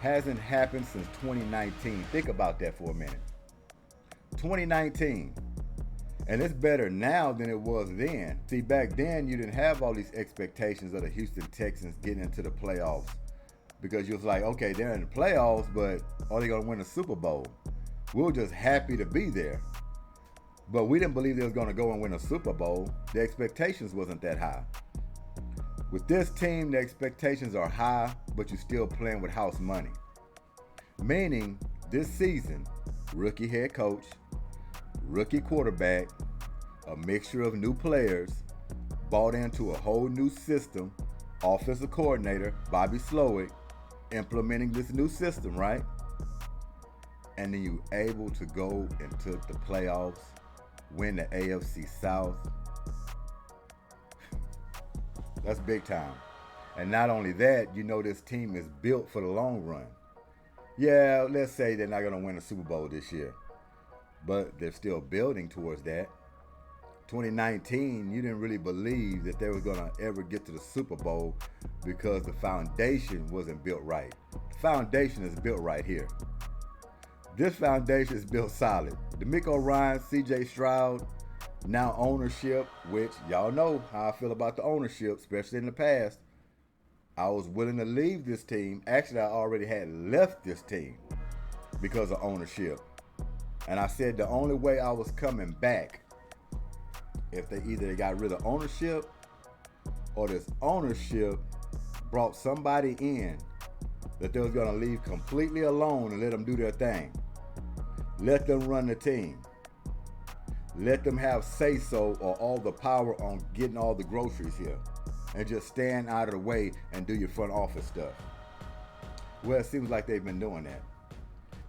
Hasn't happened since 2019. Think about that for a minute. 2019. And it's better now than it was then. See, back then you didn't have all these expectations of the Houston Texans getting into the playoffs. Because you was like, okay, they're in the playoffs, but are they going to win a Super Bowl? We were just happy to be there. But we didn't believe they was going to go and win a Super Bowl. The expectations wasn't that high. With this team, the expectations are high, but you're still playing with house money. Meaning, this season, rookie head coach, rookie quarterback, a mixture of new players, bought into a whole new system, offensive coordinator, Bobby Slowick, implementing this new system, right? And then you able to go into the playoffs, win the AFC South. That's big time. And not only that, you know this team is built for the long run. Yeah, let's say they're not going to win a Super Bowl this year, but they're still building towards that. 2019, you didn't really believe that they were going to ever get to the Super Bowl because the foundation wasn't built right. The foundation is built right here. This foundation is built solid. DeMeco Ryans, CJ Stroud, now ownership, which y'all know how I feel about the ownership, especially in the past. I was willing to leave this team. Actually, I already had left this team because of ownership. And I said the only way I was coming back if they either got rid of ownership or this ownership brought somebody in that they was going to leave completely alone and let them do their thing. Let them run the team. Let them have say-so or all the power on getting all the groceries here. And just stand out of the way and do your front office stuff. Well, it seems like they've been doing that.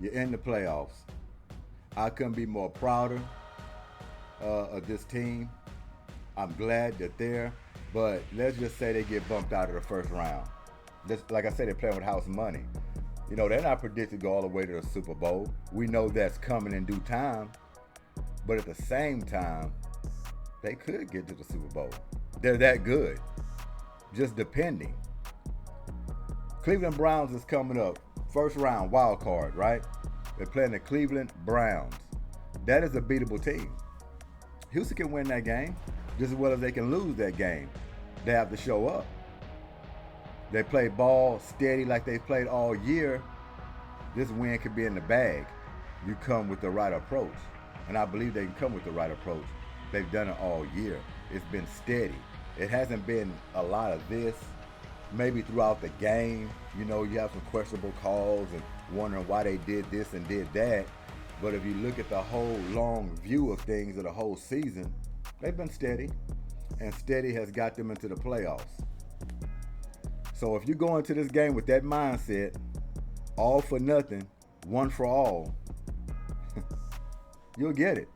You're in the playoffs. I couldn't be more prouder of this team. I'm glad that they're, but let's just say they get bumped out of the first round. Just, like I said, they're playing with house money. You know, they're not predicted to go all the way to the Super Bowl. We know that's coming in due time. But at the same time, they could get to the Super Bowl. They're that good. Just depending. Cleveland Browns is coming up. First round, wild card, right? They're playing the Cleveland Browns. That is a beatable team. Houston can win that game just as well as they can lose that game. They have to show up. They play ball steady like they've played all year. This win could be in the bag. You come with the right approach. And I believe they can come with the right approach. They've done it all year. It's been steady. It hasn't been a lot of this. Maybe throughout the game, you know, you have some questionable calls and wondering why they did this and did that. But if you look at the whole long view of things of the whole season, they've been steady. And steady has got them into the playoffs. So if you go into this game with that mindset, all for nothing, one for all, you'll get it.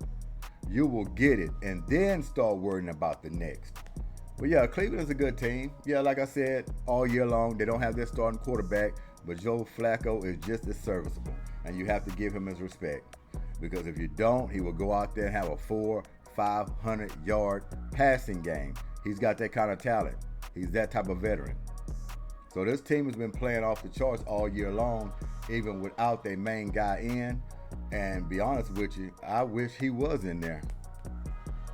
You will get it and then start worrying about the next. But yeah, Cleveland is a good team. Yeah, like I said, all year long, they don't have their starting quarterback, but Joe Flacco is just as serviceable. And you have to give him his respect. Because if you don't, he will go out there and have a 400-500 yard passing game. He's got that kind of talent. He's that type of veteran. So this team has been playing off the charts all year long, even without their main guy in. And be honest with you, I wish he was in there.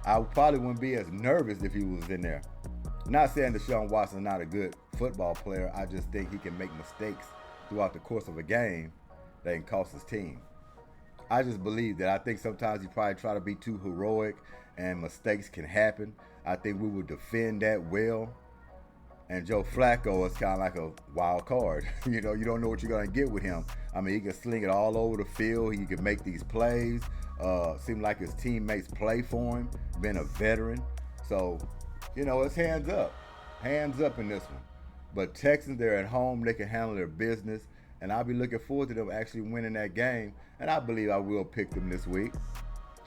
I probably wouldn't be as nervous if he was in there. Not saying Deshaun Watson's not a good football player. I just think he can make mistakes throughout the course of a game that can cost his team. I just believe that. I think sometimes you probably try to be too heroic and mistakes can happen. I think we would defend that well. And Joe Flacco is kind of like a wild card. You know, you don't know what you're going to get with him. I mean, he can sling it all over the field. He can make these plays. Seem like his teammates play for him, being a veteran. So, you know, it's hands up. Hands up in this one. But Texans, they're at home. They can handle their business. And I'll be looking forward to them actually winning that game. And I believe I will pick them this week.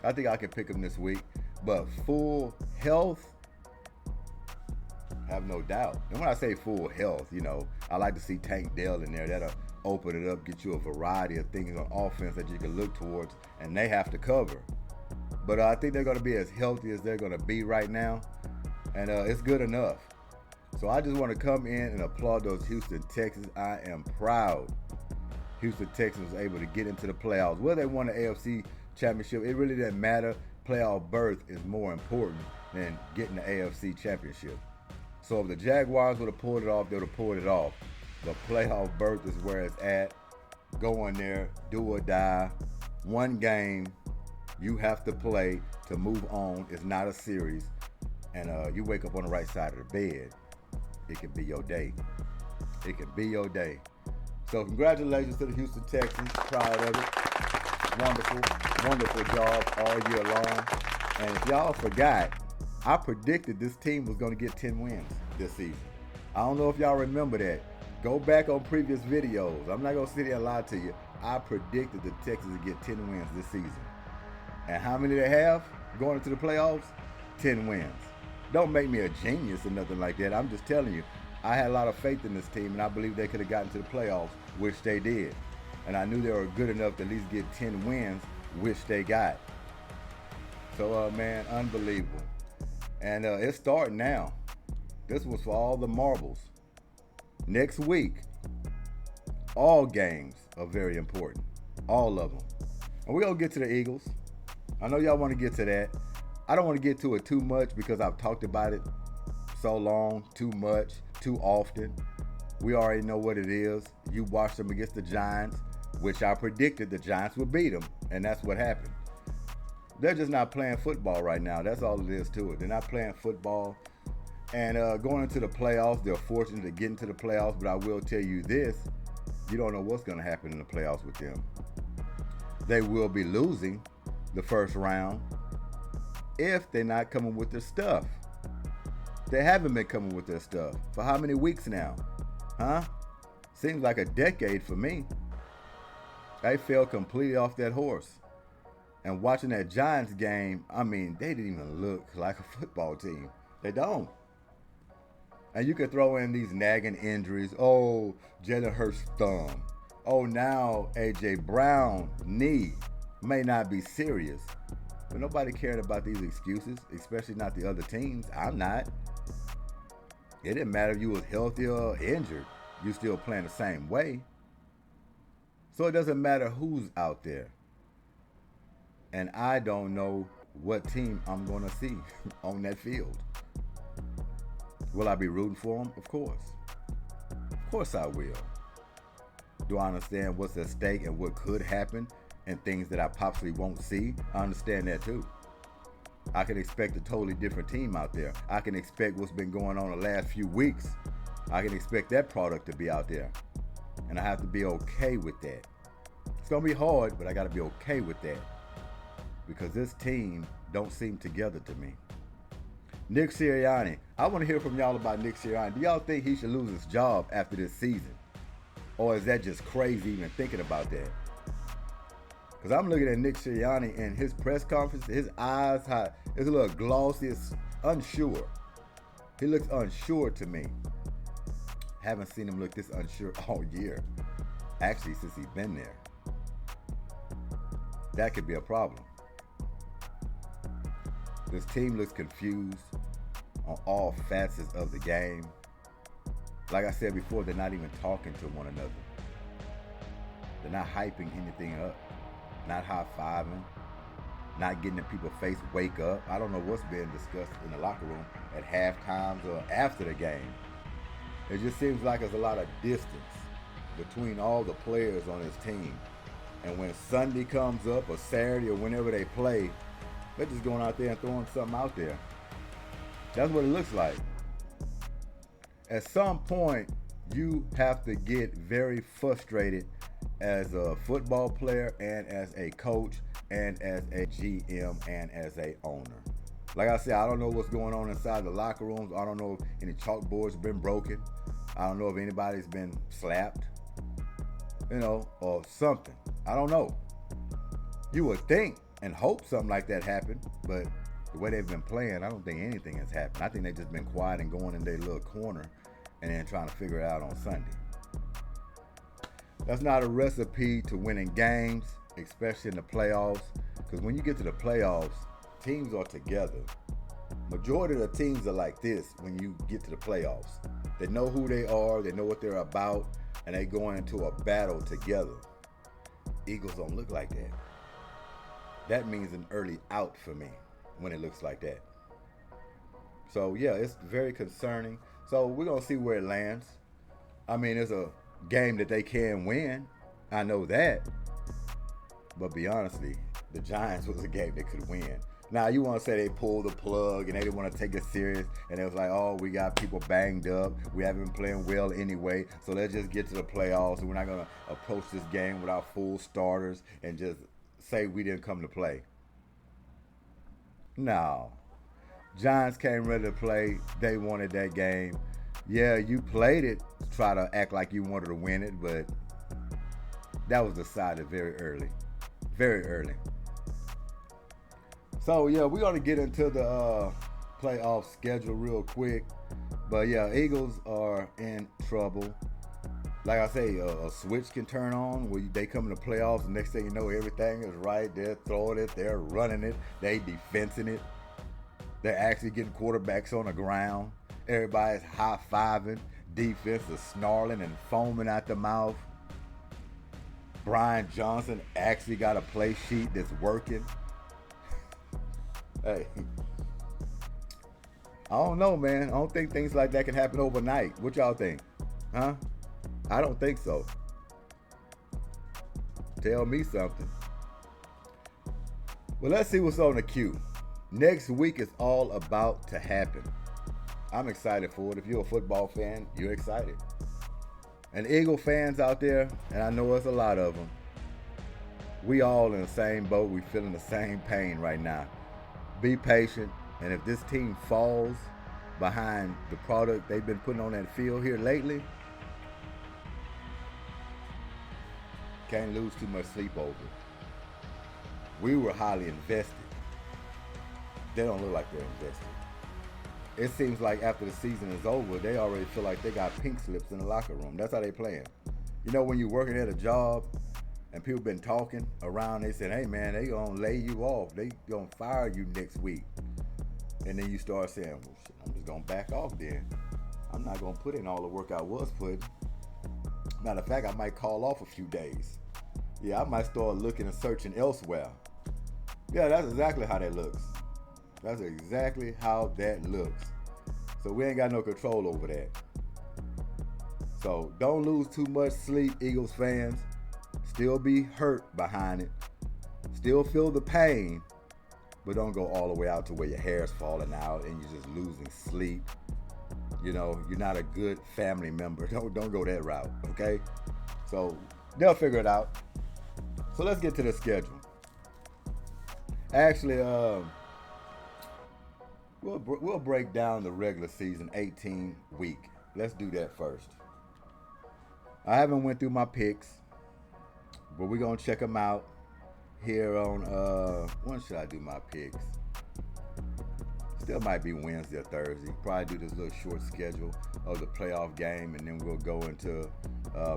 I think I can pick them this week. But full health, have no doubt. And when I say full health, you know, I like to see Tank Dell in there. That'll open it up, get you a variety of things on offense that you can look towards, and they have to cover. But I think they're going to be as healthy as they're going to be right now, and it's good enough. So I just want to come in and applaud those Houston Texans. I am proud Houston Texans was able to get into the playoffs. Whether they won the AFC championship, it really didn't matter. Playoff berth is more important than getting the AFC championship. So if the Jaguars would have pulled it off, they would have pulled it off. The playoff berth is where it's at. Go in there, do or die. One game you have to play to move on. It's not a series. And you wake up on the right side of the bed. It can be your day. It can be your day. So congratulations to the Houston Texans. Proud of it. Wonderful, wonderful job all year long. And if y'all forgot, I predicted this team was going to get 10 wins this season. I don't know if y'all remember that. Go back on previous videos. I'm not going to sit here and lie to you. I predicted the Texans would get 10 wins this season. And how many they have going into the playoffs? 10 wins. Don't make me a genius or nothing like that. I'm just telling you, I had a lot of faith in this team, and I believe they could have gotten to the playoffs, which they did. And I knew they were good enough to at least get 10 wins, which they got. So, man, unbelievable. And it's starting now. This was for all the marbles. Next week, all games are very important. All of them. And we're going to get to the Eagles. I know y'all want to get to that. I don't want to get to it too much because I've talked about it so long, too much, too often. We already know what it is. You watched them against the Giants, which I predicted the Giants would beat them, and that's what happened. They're just not playing football right now. That's all it is to it. They're not playing football. And going into the playoffs, they're fortunate to get into the playoffs, but I will tell you this, you don't know what's going to happen in the playoffs with them. They will be losing the first round if they're not coming with their stuff. They haven't been coming with their stuff for how many weeks now? Huh? Seems like a decade for me. They fell completely off that horse. And watching that Giants game, I mean, they didn't even look like a football team. They don't. And you could throw in these nagging injuries. Oh, Jalen Hurts' thumb. Oh, now A.J. Brown knee may not be serious. But nobody cared about these excuses, especially not the other teams. I'm not. It didn't matter if you was healthy or injured. You still playing the same way. So it doesn't matter who's out there. And I don't know what team I'm going to see on that field. Will I be rooting for them? Of course. Of course I will. Do I understand what's at stake and what could happen and things that I possibly won't see? I understand that too. I can expect a totally different team out there. I can expect what's been going on the last few weeks. I can expect that product to be out there. And I have to be okay with that. It's going to be hard, but I got to be okay with that. Because this team don't seem together to me. Nick Sirianni. I want to hear from y'all about Nick Sirianni. Do y'all think he should lose his job after this season? Or is that just crazy even thinking about that? Because I'm looking at Nick Sirianni in his press conference. His eyes, it's a little glossy. It's unsure. He looks unsure to me. Haven't seen him look this unsure all year. Actually, since he's been there. That could be a problem. This team looks confused on all facets of the game. Like I said before, they're not even talking to one another. They're not hyping anything up. Not high-fiving. Not getting in people's face, wake up. I don't know what's being discussed in the locker room at halftimes or after the game. It just seems like there's a lot of distance between all the players on this team. And when Sunday comes up or Saturday or whenever they play, they're just going out there and throwing something out there. That's what it looks like. At some point, you have to get very frustrated as a football player and as a coach and as a GM and as a owner. Like I said, I don't know what's going on inside the locker rooms. I don't know if any chalkboards have been broken. I don't know if anybody's been slapped, or something. I don't know. You would think and hope something like that happened, but the way they've been playing, I don't think anything has happened. I think they've just been quiet and going in their little corner and then trying to figure it out on Sunday. That's not a recipe to winning games, especially in the playoffs, because when you get to the playoffs, teams are together. Majority of the teams are like this when you get to the playoffs. They know who they are, they know what they're about, and they going into a battle together. Eagles don't look like that. That means an early out for me when it looks like that. So yeah, it's very concerning. So we're gonna see where it lands. I mean, it's a game that they can win. I know that. But be honestly, the Giants was a game they could win. Now you want to say they pulled the plug and they didn't want to take it serious, and it was like, oh, we got people banged up. We haven't been playing well anyway, so let's just get to the playoffs. And we're not gonna approach this game without full starters and just say we didn't come to play. No, Giants came ready to play. They wanted that game. Yeah, you played it to try to act like you wanted to win it, but that was decided very early. Very early. So, yeah, we're going to get into the playoff schedule real quick. But, yeah, Eagles are in trouble. Like I say, a switch can turn on where they come in the playoffs, and next thing you know, everything is right. They're throwing it. They're running it. They defensing it. They're actually getting quarterbacks on the ground. Everybody's high-fiving. Defense is snarling and foaming out the mouth. Brian Johnson actually got a play sheet that's working. Hey, I don't know, man. I don't think things like that can happen overnight. What y'all think? Huh? I don't think so. Tell me something. Well, let's see what's on the queue. Next week is all about to happen. I'm excited for it. If you're a football fan, you're excited. And Eagle fans out there, and I know there's a lot of them, we all in the same boat. We feeling the same pain right now. Be patient, and if this team falls behind the product they've been putting on that field here lately, can't lose too much sleep over it. We were highly invested. They don't look like they're invested. It seems like after the season is over, they already feel like they got pink slips in the locker room. That's how they playing. You know, when you're working at a job and people been talking around, they said, hey man, they gonna lay you off. They gonna fire you next week. And then you start saying, well, shit, I'm just gonna back off then. I'm not gonna put in all the work I was putting. Matter of fact, I might call off a few days. Yeah, I might start looking and searching elsewhere. Yeah, that's exactly how that looks. That's exactly how that looks. So we ain't got no control over that. So don't lose too much sleep, Eagles fans. Still be hurt behind it. Still feel the pain, but don't go all the way out to where your hair's falling out and you're just losing sleep. You know, you're not a good family member. Don't go that route, okay? So they'll figure it out. So let's get to the schedule. Actually, we'll break down the regular season 18 week. Let's do that first. I haven't went through my picks, but we're gonna check them out here on when should I do my picks? Still might be Wednesday or Thursday. Probably do this little short schedule of the playoff game, and then we'll go into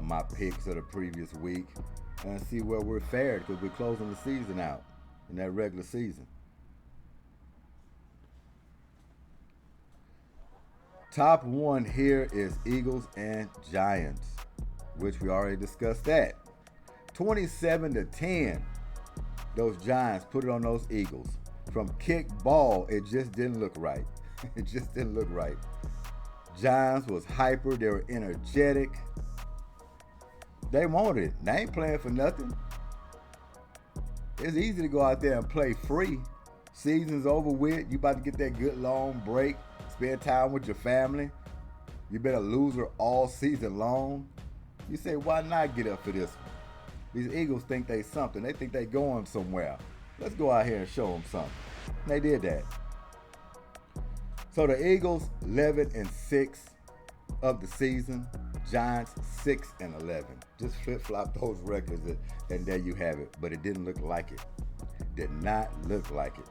my picks of the previous week and see where we're fared, because we're closing the season out in that regular season. Top one here is Eagles and Giants, which we already discussed that. 27-10. Those Giants put it on those Eagles. From kick ball, it just didn't look right. It just didn't look right. Giants was hyper. They were energetic. They wanted it. They ain't playing for nothing. It's easy to go out there and play free. Season's over with. You about to get that good long break. Spend time with your family. You've been a loser all season long. You say, why not get up for this one? These Eagles think they something. They think they going somewhere. Let's go out here and show them something. And they did that. So the Eagles 11-6 of the season. Giants 6-11. Just flip-flop those records, and there you have it. But it didn't look like it. Did not look like it.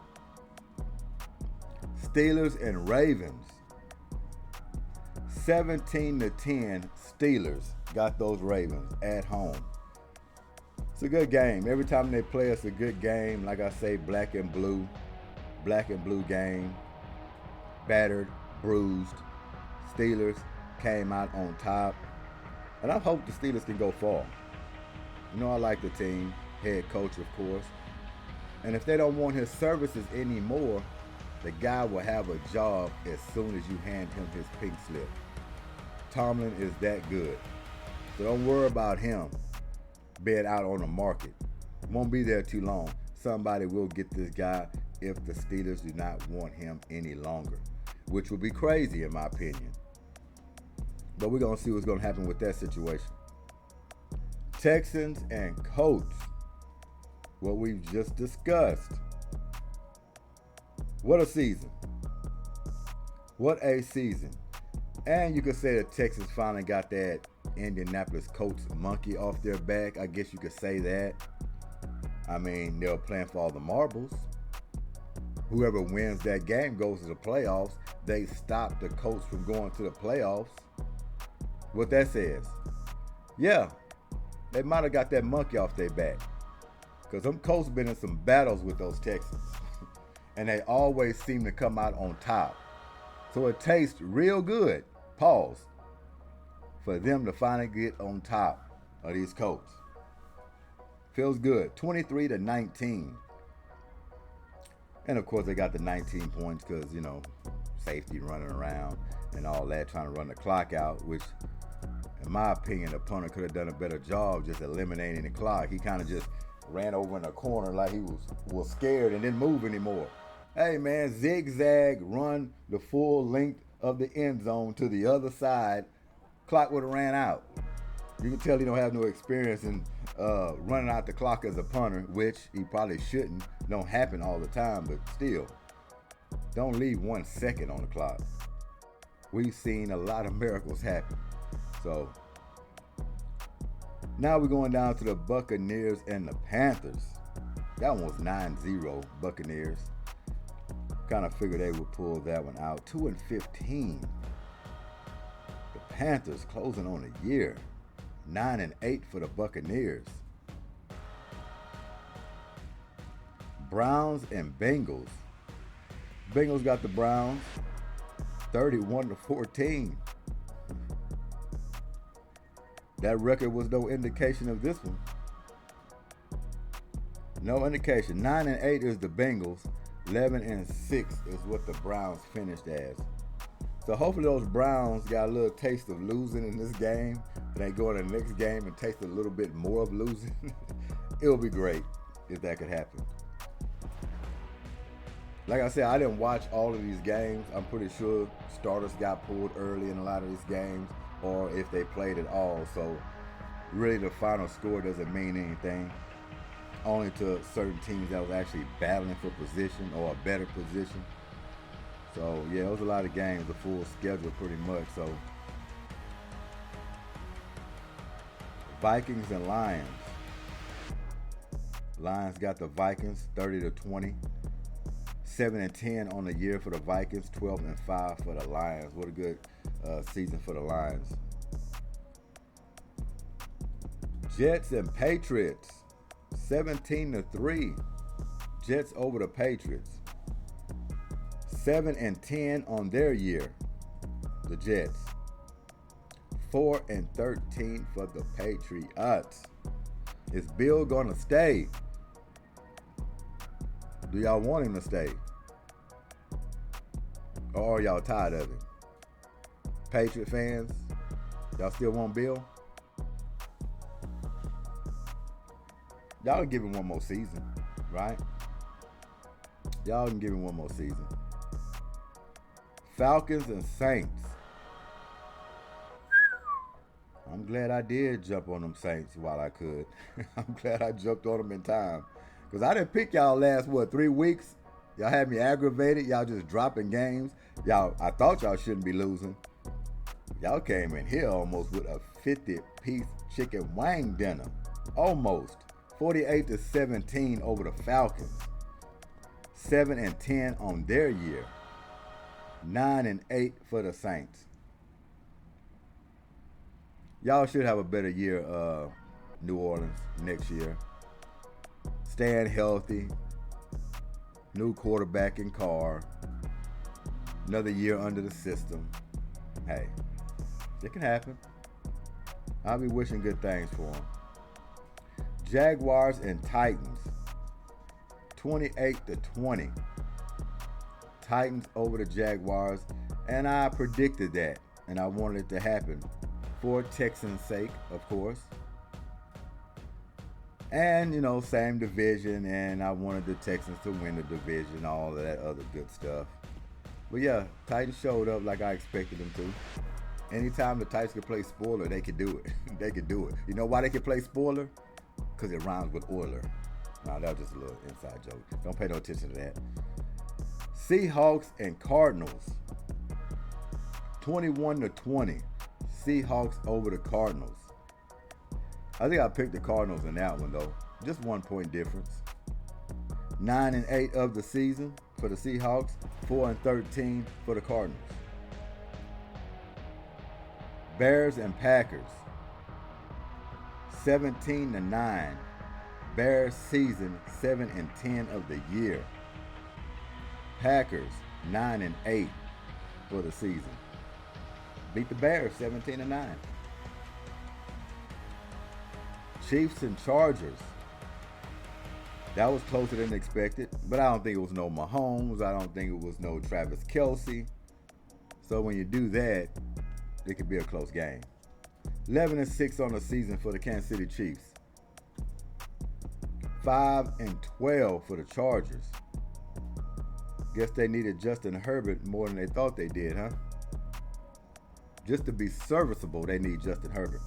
Steelers and Ravens. 17-10 Steelers got those Ravens at home. It's a good game. Every time they play, it's a good game. Like I say, black and blue game. Battered, bruised. Steelers came out on top. And I hope the Steelers can go far. You know, I like the team. head coach, of course. And if they don't want his services anymore, the guy will have a job as soon as you hand him his pink slip. Tomlin is that good. So don't worry about him being out on the market. Won't be there too long. Somebody will get this guy if the Steelers do not want him any longer, which would be crazy in my opinion. But we're going to see what's going to happen with that situation. Texans and Colts, what we've just discussed. What a season. What a season. And you could say the Texans finally got that Indianapolis Colts monkey off their back. I guess you could say that. I mean, they were playing for all the marbles. Whoever wins that game goes to the playoffs. They stopped the Colts from going to the playoffs. What that says. Yeah, they might have got that monkey off their back. Because them Colts been in some battles with those Texans. And they always seem to come out on top. So it tastes real good, pause, for them to finally get on top of these Colts. Feels good. 23-19. And of course they got the 19 points because, safety running around and all that, trying to run the clock out, which in my opinion, the punter could have done a better job just eliminating the clock. He kind of just ran over in a corner like he was scared and didn't move anymore. Hey man, zigzag, run the full length of the end zone to the other side. Clock would have ran out. You can tell he don't have no experience in running out the clock as a punter, which he probably shouldn't. Don't happen all the time, but still, don't leave 1 second on the clock. We've seen a lot of miracles happen. So now we're going down to the Buccaneers and the Panthers. That one was 9-0 Buccaneers. Kind of figured they would pull that one out. 2-15. The Panthers closing on the year. 9-8 for the Buccaneers. Browns and Bengals. Bengals got the Browns 31-14. That record was no indication of this one. No indication. 9-8 is the Bengals. 11-6 is what the Browns finished as. So hopefully those Browns got a little taste of losing in this game, and they go in the next game and taste a little bit more of losing. It would be great if that could happen. Like I said, I didn't watch all of these games. I'm pretty sure starters got pulled early in a lot of these games, or if they played at all. So really the final score doesn't mean anything. Only to certain teams that was actually battling for position or a better position. So yeah, it was a lot of games, the full schedule pretty much. So Vikings and Lions. Lions got the Vikings 30-20. 7-10 on the year for the Vikings, 12-5 for the Lions. What a good season for the Lions. Jets and Patriots, 17-3. Jets over the Patriots. 7-10 on their year, the Jets. 4-13 for the Patriots. Is Bill gonna stay? Do y'all want him to stay? Or are y'all tired of him? Patriot fans, y'all still want Bill? Y'all can give him one more season, right? Y'all can give him one more season. Falcons and Saints. I'm glad I did jump on them Saints while I could. I'm glad I jumped on them in time. Because I didn't pick y'all last, 3 weeks? Y'all had me aggravated. Y'all just dropping games. I thought y'all shouldn't be losing. Y'all came in here almost with a 50-piece chicken wing dinner. Almost. 48-17 over the Falcons. 7-10 on their year. 9-8 for the Saints. Y'all should have a better year, New Orleans, next year. Staying healthy. New quarterback in Carr. Another year under the system. Hey, it can happen. I'll be wishing good things for him. Jaguars and Titans. 28-20. Titans over the Jaguars. And I predicted that. And I wanted it to happen. For Texans' sake, of course. And, same division. And I wanted the Texans to win the division. All of that other good stuff. But yeah, Titans showed up like I expected them to. Anytime the Titans could play spoiler, they could do it. They could do it. You know why they could play spoiler? Because it rhymes with Oiler. Nah, that was just a little inside joke. Don't pay no attention to that. Seahawks and Cardinals. 21-20. Seahawks over the Cardinals. I think I picked the Cardinals in that one, though. Just 1 point difference. 9-8 of the season for the Seahawks. 4-13 for the Cardinals. Bears and Packers. 17-9. Bears season 7-10 of the year. Packers 9-8 for the season. Beat the Bears 17-9. Chiefs and Chargers. That was closer than expected, but I don't think it was no Mahomes. I don't think it was no Travis Kelce. So when you do that, it could be a close game. 11-6 on the season for the Kansas City Chiefs. 5-12 for the Chargers. Guess they needed Justin Herbert more than they thought they did, huh? Just to be serviceable, they need Justin Herbert.